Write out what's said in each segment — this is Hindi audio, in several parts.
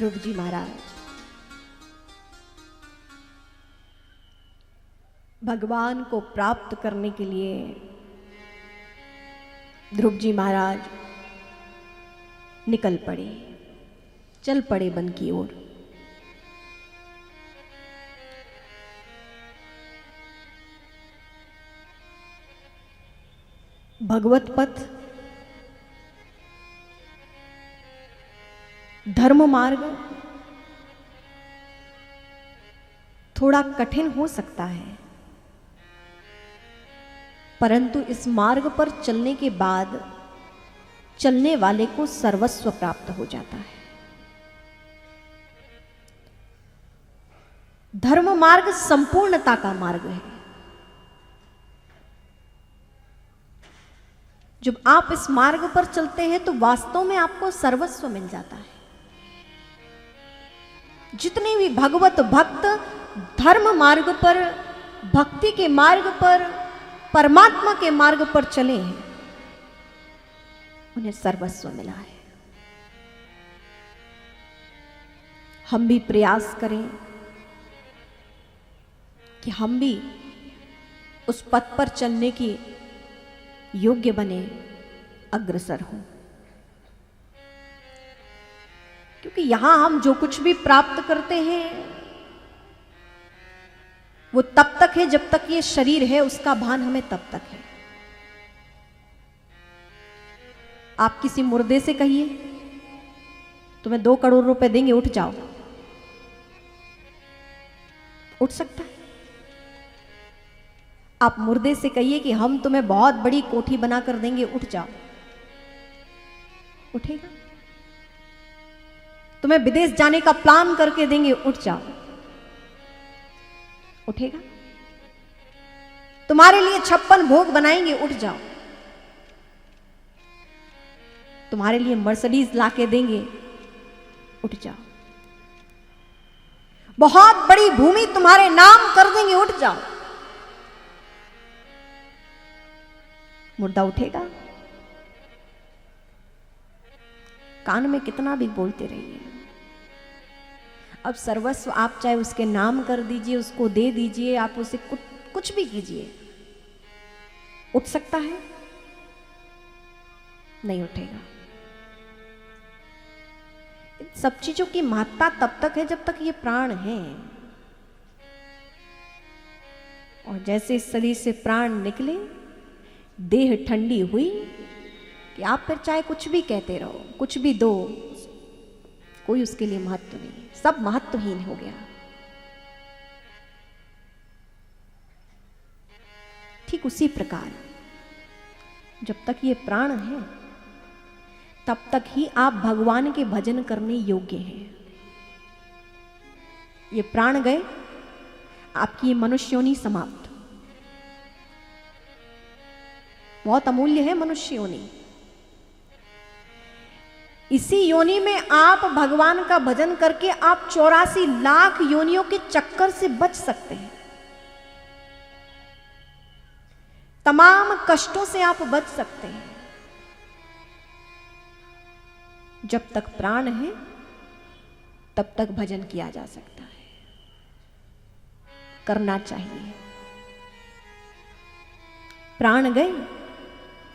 ध्रुव जी महाराज भगवान को प्राप्त करने के लिए ध्रुव जी महाराज निकल पड़े, चल पड़े वन की ओर। भगवत पथ, धर्म मार्ग थोड़ा कठिन हो सकता है, परंतु इस मार्ग पर चलने के बाद चलने वाले को सर्वस्व प्राप्त हो जाता है। धर्म मार्ग संपूर्णता का मार्ग है। जब आप इस मार्ग पर चलते हैं तो वास्तव में आपको सर्वस्व मिल जाता है। जितने भी भगवत भक्त धर्म मार्ग पर, भक्ति के मार्ग पर, परमात्मा के मार्ग पर चले हैं, उन्हें सर्वस्व मिला है। हम भी प्रयास करें कि हम भी उस पथ पर चलने की योग्य बने, अग्रसर हों। क्योंकि यहां हम जो कुछ भी प्राप्त करते हैं वो तब तक है जब तक ये शरीर है, उसका भान हमें तब तक है। आप किसी मुर्दे से कहिए तुम्हें 2 करोड़ रुपए देंगे, उठ जाओ, उठ सकता है? आप मुर्दे से कहिए कि हम तुम्हें बहुत बड़ी कोठी बनाकर देंगे, उठ जाओ, उठेगा? तुम्हें विदेश जाने का प्लान करके देंगे, उठ जाओ, उठेगा? तुम्हारे लिए 56 भोग बनाएंगे, उठ जाओ, तुम्हारे लिए मर्सिडीज लाके देंगे, उठ जाओ, बहुत बड़ी भूमि तुम्हारे नाम कर देंगे, उठ जाओ, मुर्दा उठेगा? कान में कितना भी बोलते रहिए। अब सर्वस्व आप चाहे उसके नाम कर दीजिए, उसको दे दीजिए, आप उसे कुछ भी कीजिए, उठ सकता है? नहीं उठेगा। सब चीजों की महत्ता तब तक है जब तक ये प्राण है, और जैसे इस शरीर से प्राण निकले, देह ठंडी हुई कि आप फिर चाहे कुछ भी कहते रहो, कुछ भी दो, कोई उसके लिए महत्व नहीं, सब महत्वहीन हो गया। ठीक उसी प्रकार जब तक ये प्राण है तब तक ही आप भगवान के भजन करने योग्य हैं। ये प्राण गए, आपकी ये मनुष्य योनि समाप्त। बहुत अमूल्य है मनुष्य योनि। इसी योनि में आप भगवान का भजन करके आप 84 लाख योनियों के चक्कर से बच सकते हैं। तमाम कष्टों से आप बच सकते हैं। जब तक प्राण है तब तक भजन किया जा सकता है, करना चाहिए। प्राण गए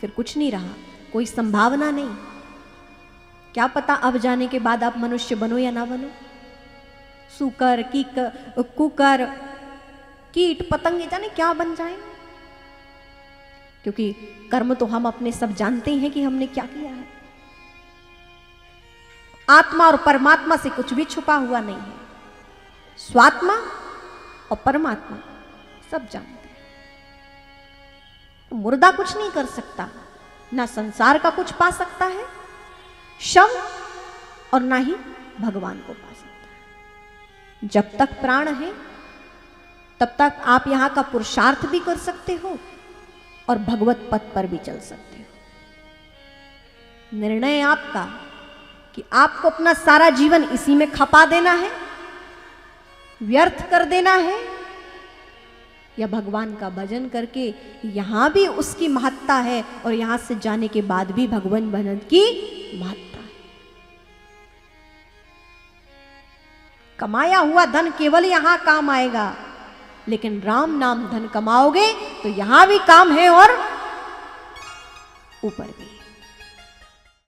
फिर कुछ नहीं रहा, कोई संभावना नहीं। क्या पता अब जाने के बाद आप मनुष्य बनो या ना बनो, सूकर, कुकर, कीट पतंगे जाने क्या बन जाए। क्योंकि कर्म तो हम अपने सब जानते हैं कि हमने क्या किया है। आत्मा और परमात्मा से कुछ भी छुपा हुआ नहीं है। स्वात्मा और परमात्मा सब जानते हैं। तो मुर्दा कुछ नहीं कर सकता, ना संसार का कुछ पा सकता है शव, और ना ही भगवान को पा सकता है। जब तक प्राण है तब तक आप यहां का पुरुषार्थ भी कर सकते हो और भगवत पथ पर भी चल सकते हो। निर्णय आपका कि आपको अपना सारा जीवन इसी में खपा देना है, व्यर्थ कर देना है, या भगवान का भजन करके यहां भी उसकी महत्ता है और यहां से जाने के बाद भी भगवान भजन की महत्ता है। कमाया हुआ धन केवल यहां काम आएगा, लेकिन राम नाम धन कमाओगे तो यहां भी काम है और ऊपर भी।